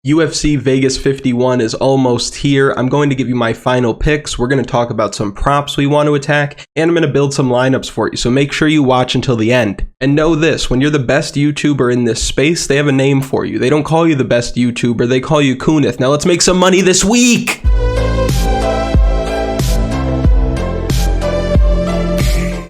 UFC Vegas 51 is almost here. I'm going to give you my final picks. We're going to talk about some props we want to attack, and I'm going to build some lineups for you, so make sure you watch until the end. And know this, when you're the best YouTuber in this space, they have a name for you. They don't call you the best YouTuber, they call you Kunith. Now let's make some money this week!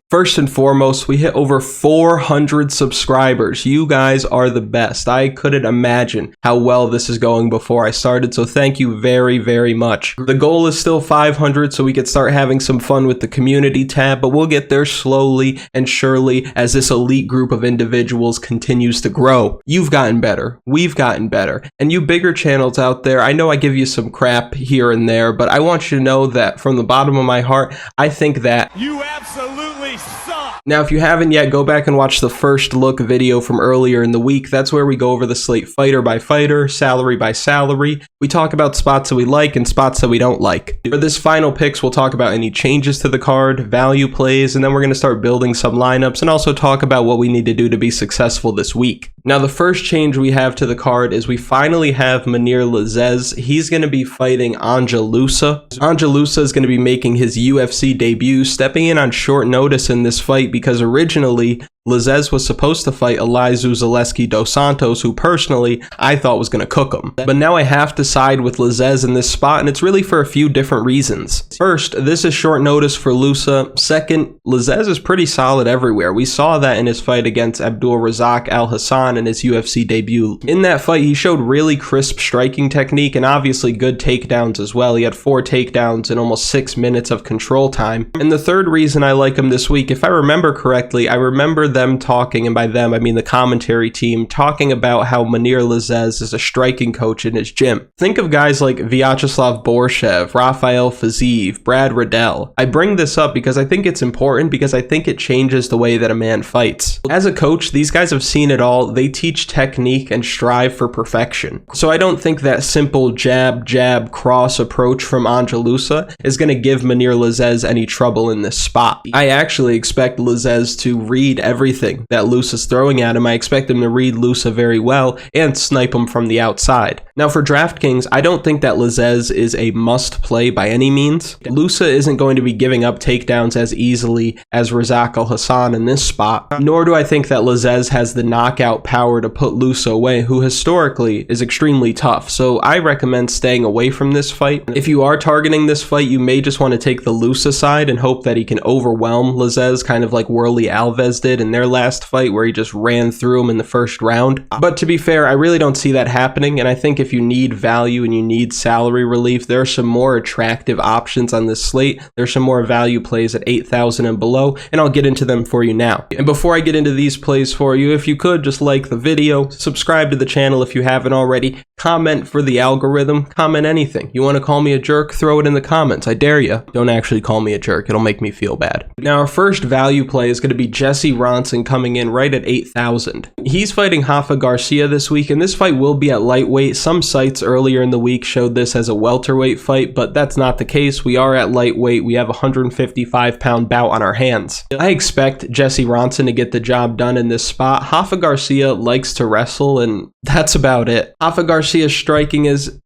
First and foremost, we hit over 400 subscribers. You guys are the best. I couldn't imagine how well this is going before I started, so thank you very, very much. The goal is still 500 so we could start having some fun with the community tab, but we'll get there slowly and surely as this elite group of individuals continues to grow. You've gotten better. We've gotten better. And you bigger channels out there, I know I give you some crap here and there, but I want you to know that from the bottom of my heart, I think that you absolutely suck. Now, if you haven't yet, go back and watch the first look video from earlier in the week. That's where we go over the slate fighter by fighter, salary by salary. We talk about spots that we like and spots that we don't like. For this final picks, we'll talk about any changes to the card, value plays, and then we're going to start building some lineups and also talk about what we need to do to be successful this week. Now, the first change we have to the card is we finally have Mounir Lazzez. He's going to be fighting Ange Loosa. Ange Loosa is going to be making his UFC debut, stepping in on short notice in this fight because originally Lazzez was supposed to fight Elizeu Zaleski dos Santos, who personally I thought was going to cook him. But now I have to side with Lazzez in this spot, and it's really for a few different reasons. First, this is short notice for Loosa. Second, Lazzez is pretty solid everywhere. We saw that in his fight against Abdul Razak Al Hassan in his UFC debut. In that fight, he showed really crisp striking technique and obviously good takedowns as well. He had 4 takedowns in almost 6 minutes of control time. And the third reason I like him this week, if I remember correctly, I remember them talking, and by them I mean the commentary team, talking about how Mounir Lazzez is a striking coach in his gym. Think of guys like Vyacheslav Borshev, Rafael Fiziev, Brad Riddell. I bring this up because I think it's important because I think it changes the way that a man fights. As a coach, these guys have seen it all. They teach technique and strive for perfection. So I don't think that simple jab, jab, cross approach from Ange Loosa is going to give Mounir Lazzez any trouble in this spot. I actually expect Lazzez to read everything that Loosa's throwing at him. I expect him to read Loosa very well and snipe him from the outside. Now for DraftKings, I don't think that Lazzez is a must play by any means. Loosa isn't going to be giving up takedowns as easily as Razak Al Hassan in this spot, nor do I think that Lazzez has the knockout power to put Loosa away, who historically is extremely tough. So I recommend staying away from this fight. If you are targeting this fight, you may just want to take the Loosa side and hope that he can overwhelm Lazzez, kind of like Worley Alves did in their last fight where he just ran through him in the first round. But to be fair, I really don't see that happening, and I think if you need value and you need salary relief, there are some more attractive options on this slate. There's some more value plays at 8,000 and below, and I'll get into them for you now. And before I get into these plays for you, if you could just like the video, subscribe to the channel if you haven't already, comment for the algorithm, comment anything. You want to call me a jerk? Throw it in the comments. I dare you. Don't actually call me a jerk. It'll make me feel bad. Now our first value play is going to be Jesse Ronson coming in right at 8,000. He's fighting Rafa Garcia this week, and this fight will be at lightweight. Some sites earlier in the week showed this as a welterweight fight, but that's not the case. We are at lightweight. We have a 155-pound bout on our hands. I expect Jesse Ronson to get the job done in this spot. Rafa Garcia likes to wrestle, and that's about it. Rafa Garcia's striking is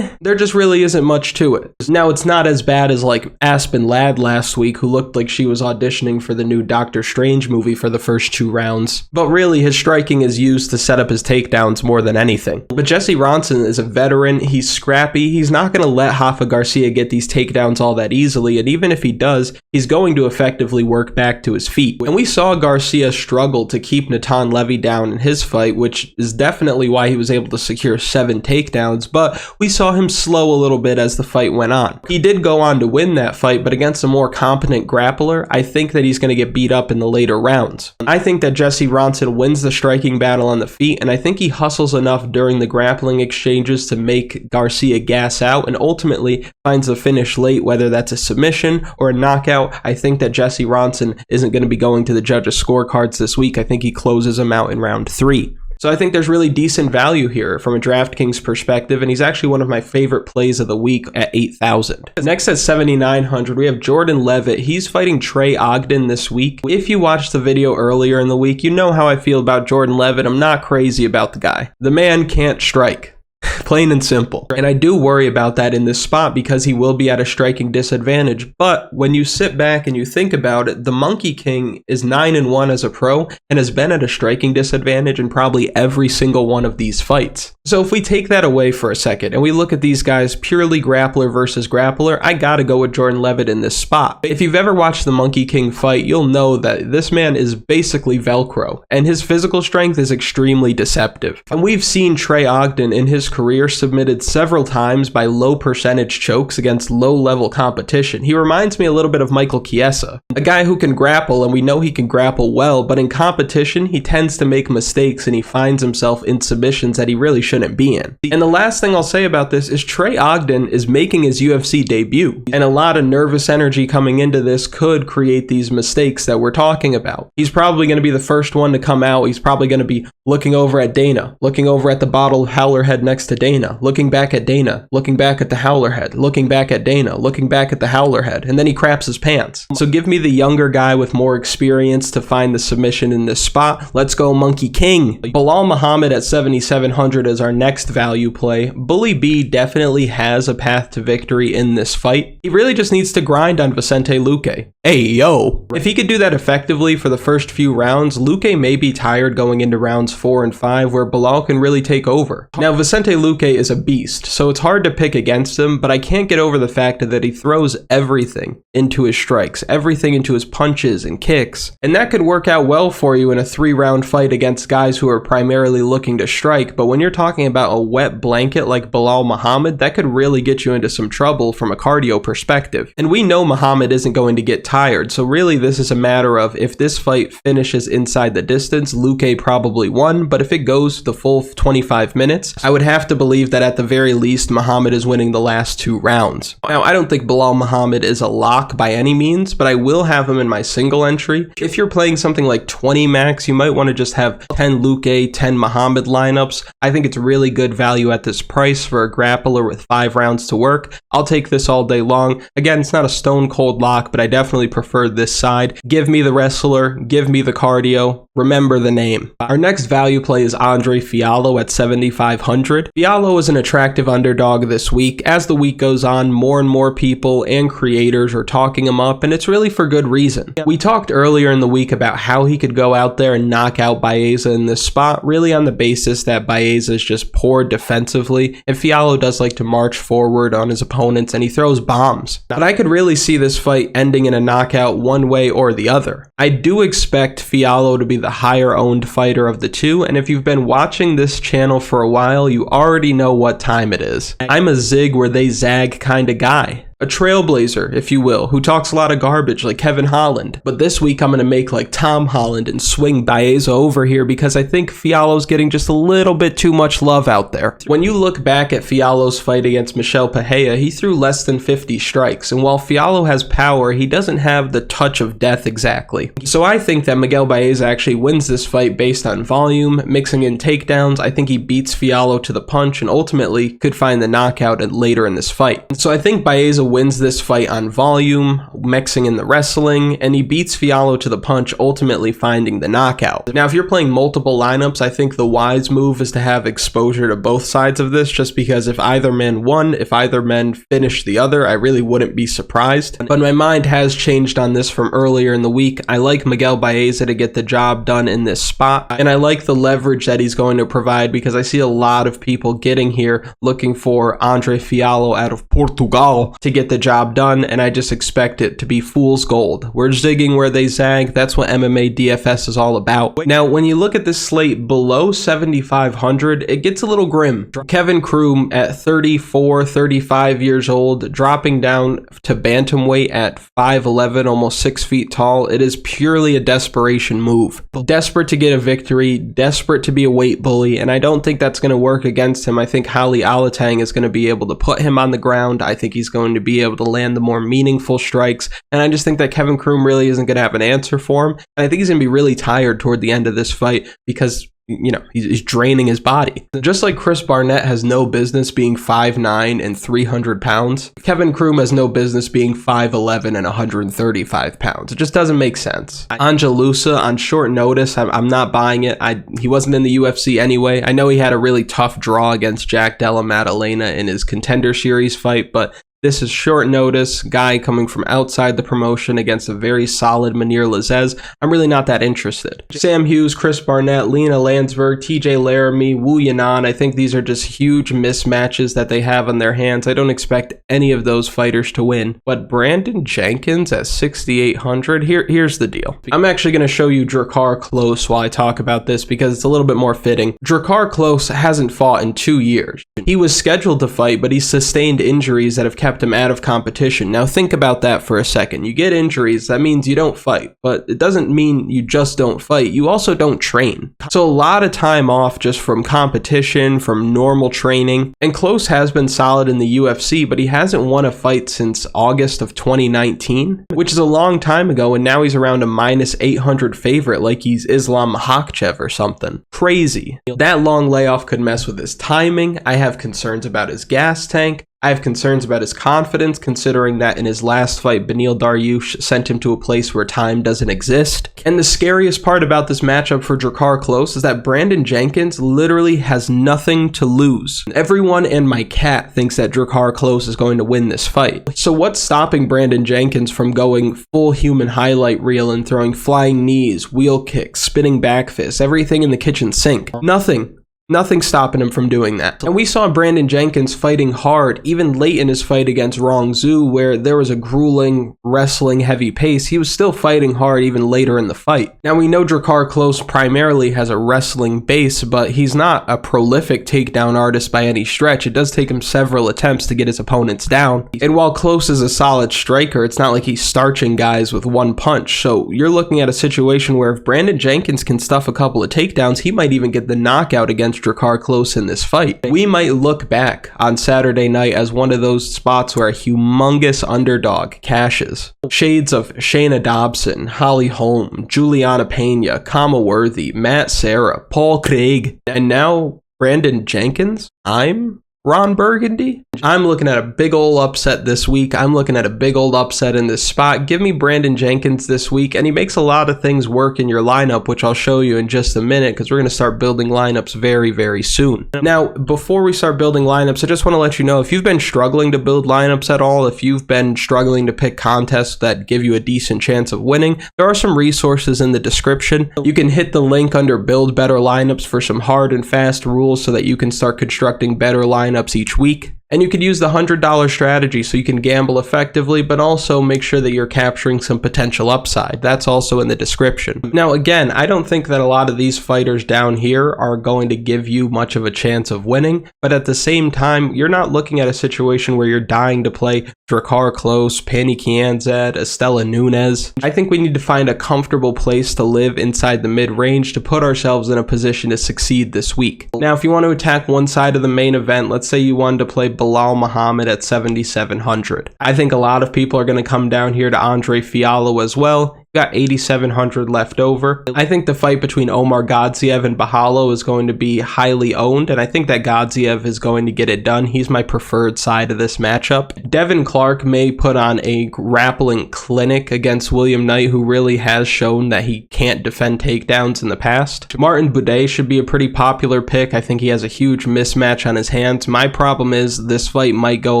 there just really isn't much to it. Now, it's not as bad as like Aspen Ladd last week, who looked like she was auditioning for the new Doctor Strange movie for the first 2 rounds. But really, his striking is used to set up his takedowns more than anything. But Jesse Ronson is a veteran. He's scrappy. He's not going to let Rafa Garcia get these takedowns all that easily. And even if he does, he's going to effectively work back to his feet. And we saw Garcia struggle to keep Natan Levy down in his fight, which is definitely why he was able to secure 7 takedowns. But we saw him slow a little bit as the fight went on. He did go on to win that fight, but against a more competent grappler, I think that he's going to get beat up in the later rounds. I think that Jesse Ronson wins the striking battle on the feet, and I think he hustles enough during the grappling exchanges to make Garcia gas out and ultimately finds the finish late, whether that's a submission or a knockout. I think that Jesse Ronson isn't going to be going to the judges' scorecards this week. I think he closes him out in round 3. So I think there's really decent value here from a DraftKings perspective, and he's actually one of my favorite plays of the week at 8,000. Next at 7,900, we have Jordan Leavitt. He's fighting Trey Ogden this week. If you watched the video earlier in the week, you know how I feel about Jordan Leavitt. I'm not crazy about the guy. The man can't strike. Plain and simple. And I do worry about that in this spot because he will be at a striking disadvantage. But when you sit back and you think about it, the Monkey King is 9-1 as a pro and has been at a striking disadvantage in probably every single one of these fights. So if we take that away for a second and we look at these guys purely grappler versus grappler, I gotta go with Jordan Leavitt in this spot. If you've ever watched the Monkey King fight, you'll know that this man is basically Velcro and his physical strength is extremely deceptive. And we've seen Trey Ogden in his career submitted several times by low percentage chokes against low level competition. He reminds me a little bit of Michael Chiesa, a guy who can grapple, and we know he can grapple well, but in competition he tends to make mistakes and he finds himself in submissions that he really shouldn't be in. And the last thing I'll say about this is Trey Ogden is making his UFC debut, and a lot of nervous energy coming into this could create these mistakes that we're talking about. He's probably going to be the first one to come out. He's probably going to be looking over at Dana, looking over at the bottle of Howler head next to Dana, looking back at Dana, looking back at the Howler head, looking back at Dana, looking back at the Howler head, and then he craps his pants. So give me the younger guy with more experience to find the submission in this spot. Let's go Monkey King. Belal Muhammad at 7,700 is our next value play. Bully B definitely has a path to victory in this fight. He really just needs to grind on Vicente Luque. Hey, yo. If he could do that effectively for the first few rounds, Luque may be tired going into rounds 4 and 5 where Belal can really take over. Now, Vicente Luque is a beast, so it's hard to pick against him, but I can't get over the fact that he throws everything into his strikes, everything into his punches and kicks, and that could work out well for you in a 3-round fight against guys who are primarily looking to strike, but when you're talking about a wet blanket like Belal Muhammad, that could really get you into some trouble from a cardio perspective. And we know Muhammad isn't going to get tired, so really this is a matter of if this fight finishes inside the distance, Luque probably won, but if it goes the full 25 minutes, I would have to believe that at the very least Muhammad is winning the last 2 rounds. Now, I don't think Belal Muhammad is a lock by any means, but I will have him in my single entry. If you're playing something like 20 max, you might want to just have 10 Luque, 10 Muhammad lineups. I think it's really good value at this price for a grappler with 5 rounds to work. I'll take this all day long. Again, it's not a stone cold lock, but I definitely prefer this side. Give me the wrestler, give me the cardio, remember the name. Our next value play is Andre Fialho at 7,500. Fialho is an attractive underdog this week. As the week goes on, more and more people and creators are talking him up, and it's really for good reason. We talked earlier in the week about how he could go out there and knock out Baeza in this spot, really on the basis that Baeza is just poor defensively, and Fialho does like to march forward on his opponents, and he throws bombs. But I could really see this fight ending in a knockout one way or the other. I do expect Fialho to be the higher owned fighter of the two, and if you've been watching this channel for a while, you already know what time it is. I'm a zig where they zag kind of guy. A trailblazer, if you will, who talks a lot of garbage like Kevin Holland. But this week I'm going to make like Tom Holland and swing Baeza over here because I think Fialho's getting just a little bit too much love out there. When you look back at Fialho's fight against Michel Pereira, he threw less than 50 strikes, and while Fialho has power, he doesn't have the touch of death exactly. So I think that Miguel Baeza actually wins this fight based on volume, mixing in takedowns. I think he beats Fialho to the punch and ultimately could find the knockout later in this fight. So I think Baeza wins this fight on volume, mixing in the wrestling, and he beats Fialho to the punch, ultimately finding the knockout. Now, if you're playing multiple lineups, I think the wise move is to have exposure to both sides of this, just because if either man won, if either man finished the other, I really wouldn't be surprised. But my mind has changed on this from earlier in the week. I like Miguel Baeza to get the job done in this spot, and I like the leverage that he's going to provide because I see a lot of people getting here looking for Andre Fialho out of Portugal to get the job done, and I just expect it to be fool's gold. We're zigging where they zag. That's what MMA DFS is all about. Now, when you look at this slate below 7,500, it gets a little grim. Kevin Croom at 34, 35 years old, dropping down to bantamweight at 5'11", almost 6 feet tall. It is purely a desperation move. Desperate to get a victory, desperate to be a weight bully, and I don't think that's going to work against him. I think Hali Alatang is going to be able to put him on the ground. I think he's going to be able to land the more meaningful strikes, and I just think that Kevin Croom really isn't going to have an answer for him, and I think he's going to be really tired toward the end of this fight because you know, he's draining his body. Just like Chris Barnett has no business being 5'9" and 300 pounds, Kevin Croom has no business being 5'11" and 135 pounds. It just doesn't make sense. Ange Loosa on short notice, I'm not buying it. He wasn't in the UFC anyway. I know he had a really tough draw against Jack Della Maddalena in his Contender Series fight, but this is short notice, guy coming from outside the promotion against a very solid Mounir Lazzez. I'm really not that interested. Sam Hughes, Chris Barnett, Lina, Lansberg, TJ Laramie, Yanan, I think these are just huge mismatches that they have on their hands. I don't expect any of those fighters to win. But Brandon Jenkins at 6,800, here's the deal. I'm actually going to show you Drakkar Klose while I talk about this because it's a little bit more fitting. Drakkar Klose hasn't fought in 2 years. He was scheduled to fight, but he sustained injuries that have kept him out of competition. Now think about that for a second. You get injuries, that means you don't fight, but it doesn't mean you just don't fight. You also don't train. So a lot of time off just from competition, from normal training. And Klose has been solid in the UFC, but he hasn't won a fight since August of 2019, which is a long time ago, and now he's around a -800 favorite like he's Islam Makhachev or something. Crazy. That long layoff could mess with his timing. I have concerns about his gas tank. I have concerns about his confidence, considering that in his last fight, Beneil Dariush sent him to a place where time doesn't exist. And the scariest part about this matchup for Drakkar Klose is that Brandon Jenkins literally has nothing to lose. Everyone and my cat thinks that Drakkar Klose is going to win this fight. So what's stopping Brandon Jenkins from going full human highlight reel and throwing flying knees, wheel kicks, spinning back fists, everything in the kitchen sink? Nothing. Nothing's stopping him from doing that. And we saw Brandon Jenkins fighting hard, even late in his fight against Rong Zhu, where there was a grueling, wrestling heavy pace. He was still fighting hard even later in the fight. Now we know Drakkar Klose primarily has a wrestling base, but he's not a prolific takedown artist by any stretch. It does take him several attempts to get his opponents down. And while Klose is a solid striker, it's not like he's starching guys with one punch. So you're looking at a situation where if Brandon Jenkins can stuff a couple of takedowns, he might even get the knockout against Drakkar Klose in this fight. We might look back on Saturday night as one of those spots where a humongous underdog cashes. Shades of Shayna Dobson, Holly Holm, Juliana Pena, Kama Worthy, Matt Serra, Paul Craig, and now Brandon Jenkins? I'm Ron Burgundy? I'm looking at a big old upset this week. I'm looking at a big old upset in this spot. Give me Brandon Jenkins this week, and he makes a lot of things work in your lineup, which I'll show you in just a minute, because we're going to start building lineups very, very soon. Now, before we start building lineups, I just want to let you know, if you've been struggling to build lineups at all, if you've been struggling to pick contests that give you a decent chance of winning, there are some resources in the description. You can hit the link under Build Better Lineups for some hard and fast rules so that you can start constructing better lineups each week. And you could use the $100 strategy so you can gamble effectively, but also make sure that you're capturing some potential upside. That's also in the description. Now, again, I don't think that a lot of these fighters down here are going to give you much of a chance of winning, but at the same time, you're not looking at a situation where you're dying to play Drakkar Klose, Pannie Kianzad, Estela Nunes. I think we need to find a comfortable place to live inside the mid-range to put ourselves in a position to succeed this week. Now, if you want to attack one side of the main event, let's say you wanted to play Belal Muhammad at 7,700. I think a lot of people are going to come down here to Andre Fialho as well. Got 8,700 left over. I think the fight between Omargadzhiev and Borralho is going to be highly owned, and I think that Gadzhi is going to get it done. He's my preferred side of this matchup. Devin Clark may put on a grappling clinic against William Knight, who really has shown that he can't defend takedowns in the past. Martin Buday should be a pretty popular pick. I think he has a huge mismatch on his hands. My problem is this fight might go a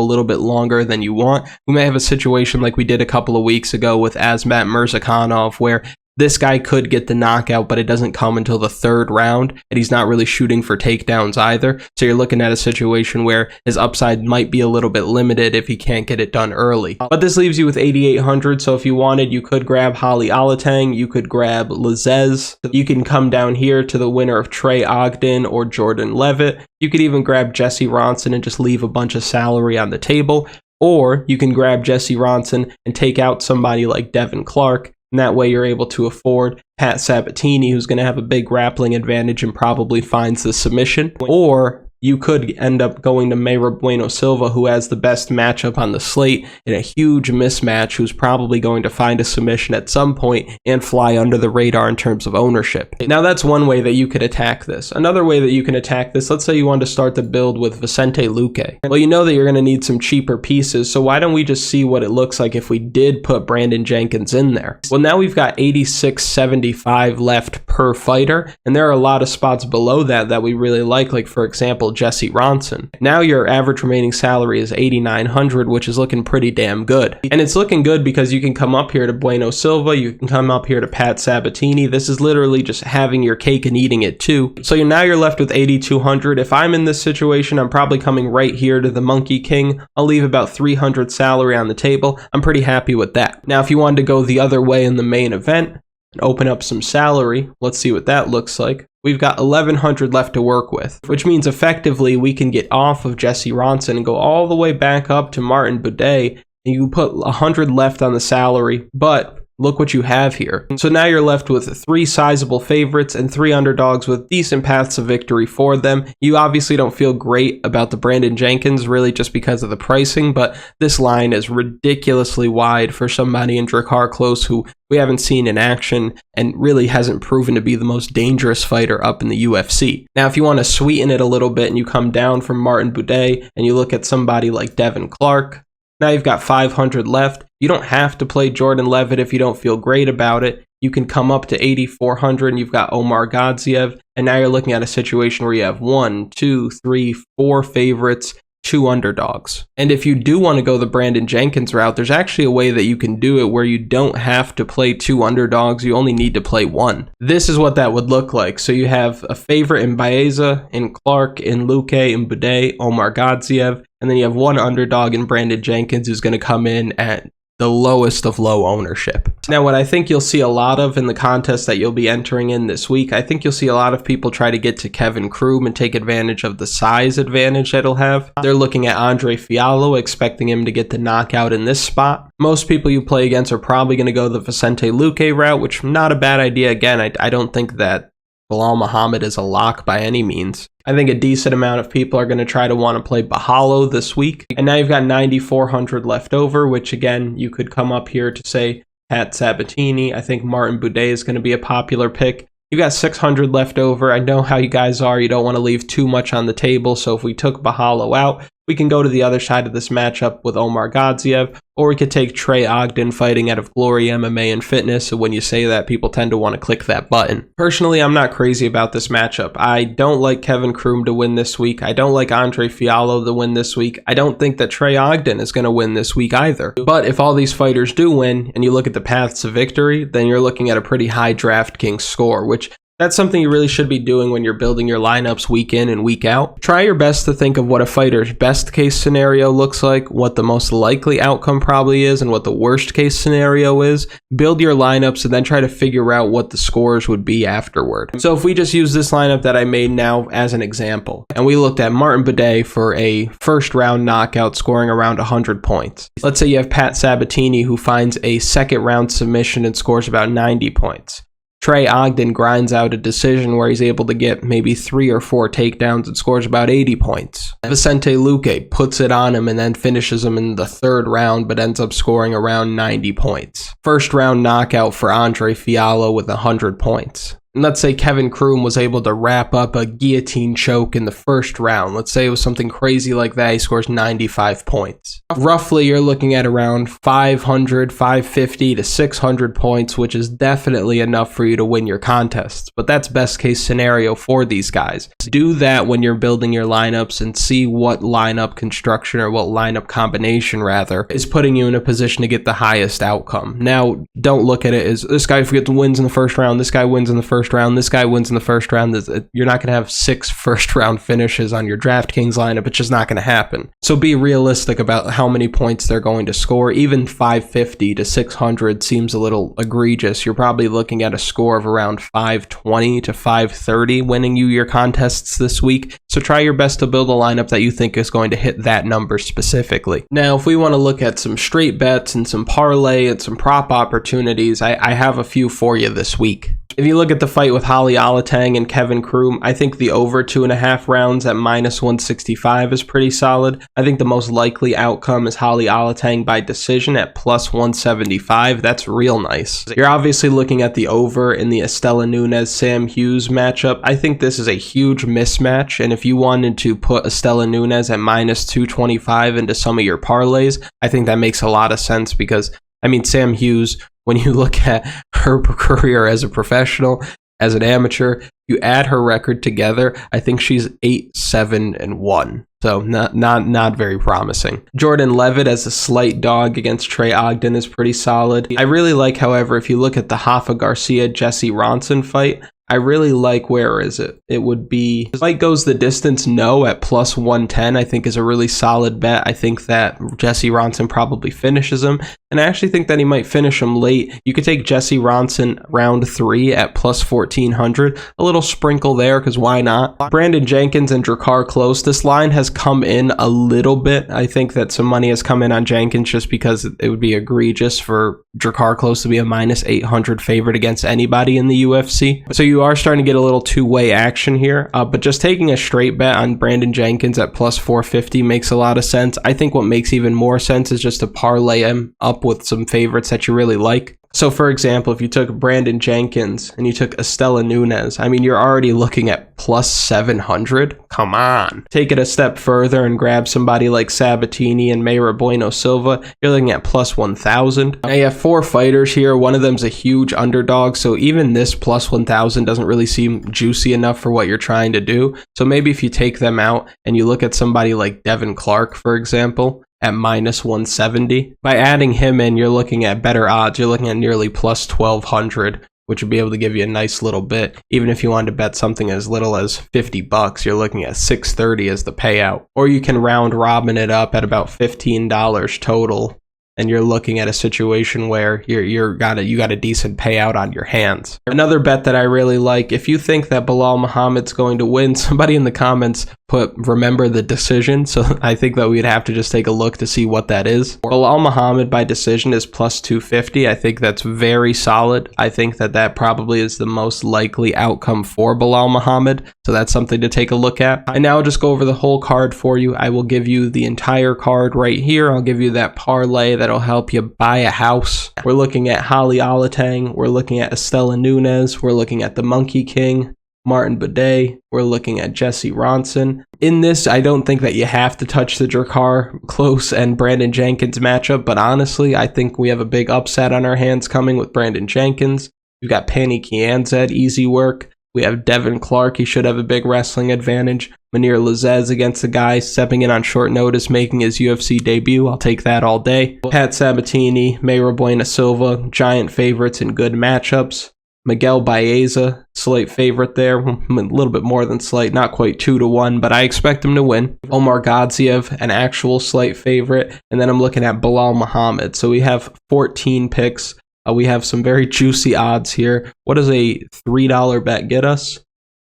little bit longer than you want. We may have a situation like we did a couple of weeks ago with Azmat Mirzakhanov, where this guy could get the knockout, but it doesn't come until the third round, and he's not really shooting for takedowns either. So you're looking at a situation where his upside might be a little bit limited if he can't get it done early. But this leaves you with 8,800, so if you wanted, you could grab Holly Alatang, you could grab Lazzez, you can come down here to the winner of Trey Ogden or Jordan Leavitt. You could even grab Jesse Ronson and just leave a bunch of salary on the table, or you can grab Jesse Ronson and take out somebody like Devin Clark. And that way you're able to afford Pat Sabatini, who's going to have a big grappling advantage and probably finds the submission. Or you could end up going to Mayr Bueno Silva, who has the best matchup on the slate in a huge mismatch, who's probably going to find a submission at some point and fly under the radar in terms of ownership. Now that's one way that you could attack this. Another way that you can attack this, let's say you want to start the build with Vicente Luque. Well, you know that you're going to need some cheaper pieces, so why don't we just see what it looks like if we did put Brandon Jenkins in there? Well, now we've got 86.75 left per fighter, and there are a lot of spots below that we really like for example, Jesse Ronson. Now your average remaining salary is 8,900, which is looking pretty damn good. And it's looking good because you can come up here to Bueno Silva, you can come up here to Pat Sabatini. This is literally just having your cake and eating it too. So now you're left with 8,200. If I'm in this situation, I'm probably coming right here to the Monkey King. I'll leave about 300 salary on the table. I'm pretty happy with that. Now, if you wanted to go the other way in the main event and open up some salary, let's see what that looks like. We've got 1,100 left to work with, which means effectively we can get off of Jesse Ronson and go all the way back up to Martin Buday, and you can put 100 left on the salary, but look what you have here. So now you're left with 3 sizable favorites and 3 underdogs with decent paths of victory for them. You obviously don't feel great about the Brandon Jenkins, really just because of the pricing, but this line is ridiculously wide for somebody in Drakkar Klose who we haven't seen in action and really hasn't proven to be the most dangerous fighter up in the UFC. Now, if you want to sweeten it a little bit and you come down from Martin Buday and you look at somebody like Devin Clark, now you've got 500 left. You don't have to play Jordan Leavitt if you don't feel great about it. You can come up to 8,400 and you've got Omargadzhiev. And now you're looking at a situation where you have 1, 2, 3, 4 favorites, 2 underdogs. And if you do want to go the Brandon Jenkins route, there's actually a way that you can do it where you don't have to play 2 underdogs. You only need to play 1. This is what that would look like. So you have a favorite in Baeza, in Clark, in Luque, in Buday, Omargadzhiev, and then you have 1 underdog in Brandon Jenkins who's going to come in at the lowest of low ownership. Now, what I think you'll see a lot of in the contest that you'll be entering in this week, I think you'll see a lot of people try to get to Kevin Croom and take advantage of the size advantage that he'll have. They're looking at Andre Fialho, expecting him to get the knockout in this spot. Most people you play against are probably going to go the Vicente Luque route, which not a bad idea. Again, I don't think that Belal Muhammad is a lock by any means. I think a decent amount of people are going to try to want to play Borralho this week. And now you've got 9,400 left over, which again, you could come up here to say Pat Sabatini. I think Martin Buday is going to be a popular pick. You've got 600 left over. I know how you guys are. You don't want to leave too much on the table. So if we took Borralho out, we can go to the other side of this matchup with Omargadzhiev, or we could take Trey Ogden fighting out of Glory MMA and Fitness. So when you say that, people tend to want to click that button. Personally, I'm not crazy about this matchup. I don't like Kevin Croom to win this week. I don't like Andre Fialho to win this week. I don't think that Trey Ogden is going to win this week either. But if all these fighters do win, and you look at the paths to victory, then you're looking at a pretty high Draftkings score, which that's something you really should be doing when you're building your lineups week in and week out. Try your best to think of what a fighter's best case scenario looks like, what the most likely outcome probably is, and what the worst case scenario is. Build your lineups and then try to figure out what the scores would be afterward. So if we just use this lineup that I made now as an example, and we looked at Martin Buday for a first round knockout scoring around 100 points. Let's say you have Pat Sabatini who finds a second round submission and scores about 90 points. Trey Ogden grinds out a decision where he's able to get maybe 3 or 4 takedowns and scores about 80 points. Vicente Luque puts it on him and then finishes him in the 3rd round but ends up scoring around 90 points. First round knockout for Andre Fialho with 100 points. And let's say Kevin Croom was able to wrap up a guillotine choke in the 1st round. Let's say it was something crazy like that. He scores 95 points. Roughly, you're looking at around 500, 550 to 600 points, which is definitely enough for you to win your contests. But that's best case scenario for these guys. Do that when you're building your lineups and see what lineup construction or what lineup combination rather is putting you in a position to get the highest outcome. Now, don't look at it as this guy wins in the 1st round, this guy wins in the 1st round, this guy wins in the 1st round. You're not going to have 6 first round finishes on your DraftKings lineup. It's just not going to happen. So be realistic about how many points they're going to score. Even 550 to 600 seems a little egregious. You're probably looking at a score of around 520 to 530 winning you your contests this week. So try your best to build a lineup that you think is going to hit that number specifically. Now, if we want to look at some straight bets and some parlay and some prop opportunities, I have a few for you this week. If you look at the fight with Holly Alatang and Kevin Croom, I think the over 2.5 rounds at -165 is pretty solid. I think the most likely outcome is Holly Alatang by decision at +175. That's real nice. You're obviously looking at the over in the Estela Nunes-Sam Hughes matchup. I think this is a huge mismatch, and if you wanted to put Estela Nunes at -225 into some of your parlays, I think that makes a lot of sense because, I mean, Sam Hughes, when you look at her career as a professional, as an amateur, you add her record together, I think she's 8-7-1. So not very promising. Jordan Leavitt as a slight dog against Trey Ogden is pretty solid. I really like, however, if you look at the Rafa Garcia Jesse Ronson fight, I really like, where is it? It would be, fight goes the distance, no, at +110, I think is a really solid bet. I think that Jesse Ronson probably finishes him, and I actually think that he might finish him late. You could take Jesse Ronson round 3 at +1400, a little sprinkle there, because why not? Brandon Jenkins and Drakkar Klose, this line has come in a little bit. I think that some money has come in on Jenkins just because it would be egregious for Drakkar Klose to be a -800 favorite against anybody in the UFC. So you are starting to get a little two-way action here, but just taking a straight bet on Brandon Jenkins at +450 makes a lot of sense. I think what makes even more sense is just to parlay him up with some favorites that you really like. So for example, if you took Brandon Jenkins and you took Estela Nunes, I mean, you're already looking at +700. Come on. Take it a step further and grab somebody like Sabatini and Mayr Bueno Silva. You're looking at +1000. Now you have 4 fighters here. One of them's a huge underdog, so even this +1000 doesn't really seem juicy enough for what you're trying to do. So maybe if you take them out and you look at somebody like Devin Clark, for example, at -170. By adding him in, you're looking at better odds. You're looking at nearly +1200, which would be able to give you a nice little bit. Even if you wanted to bet something as little as $50, you're looking at $630 as the payout. Or you can round robin it up at about $15 total, and you're looking at a situation where you got a decent payout on your hands. Another bet that I really like, if you think that Belal Muhammad's going to win, somebody in the comments put remember the decision, so I think that we'd have to just take a look to see what that is. Belal Muhammad by decision is +250. I think that's very solid. I think that that probably is the most likely outcome for Belal Muhammad, so that's something to take a look at. And now I'll just go over the whole card for you. I will give you the entire card right here. I'll give you that parlay that'll help you buy a house. We're looking at Holly Alatang. We're looking at Estela Nunes. We're looking at the Monkey King, Martin Bidet. We're looking at Jesse Ronson. In this, I don't think that you have to touch the Drakkar Klose and Brandon Jenkins matchup, but honestly, I think we have a big upset on our hands coming with Brandon Jenkins. We've got Panny Kianzad, easy work. We have Devin Clark, he should have a big wrestling advantage. Mounir Lazzez against the guy stepping in on short notice, making his UFC debut. I'll take that all day. Pat Sabatini, Mayr Bueno Silva, giant favorites in good matchups. Miguel Baeza, slight favorite there, a little bit more than slight, not quite 2-1, but I expect him to win. Omargadzhiev, an actual slight favorite, and then I'm looking at Belal Muhammad. So we have 14 picks. We have some very juicy odds here. What does a $3 bet get us?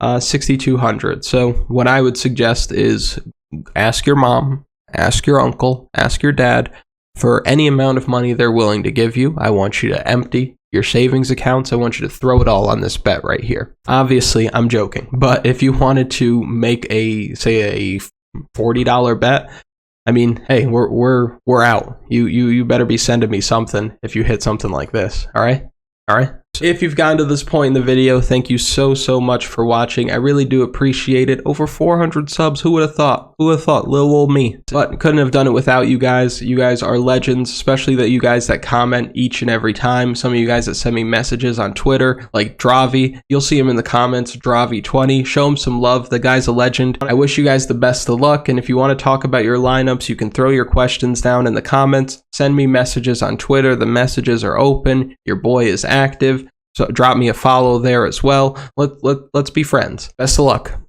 6,200. So what I would suggest is ask your mom, ask your uncle, ask your dad for any amount of money they're willing to give you. I want you to empty your savings accounts. I want you to throw it all on this bet right here. Obviously, I'm joking, but if you wanted to make say a $40 bet, I mean, hey, we're out. You better be sending me something if you hit something like this. All right. If you've gotten to this point in the video, thank you so much for watching. I really do appreciate it. Over 400 subs. Who would have thought? Who would have thought? Little old me. But couldn't have done it without you guys. You guys are legends, especially that you guys that comment each and every time. Some of you guys that send me messages on Twitter, like Dravi. You'll see him in the comments, Dravi20. Show him some love. The guy's a legend. I wish you guys the best of luck. And if you want to talk about your lineups, you can throw your questions down in the comments. Send me messages on Twitter. The messages are open. Your boy is active. So drop me a follow there as well. Let's be friends. Best of luck.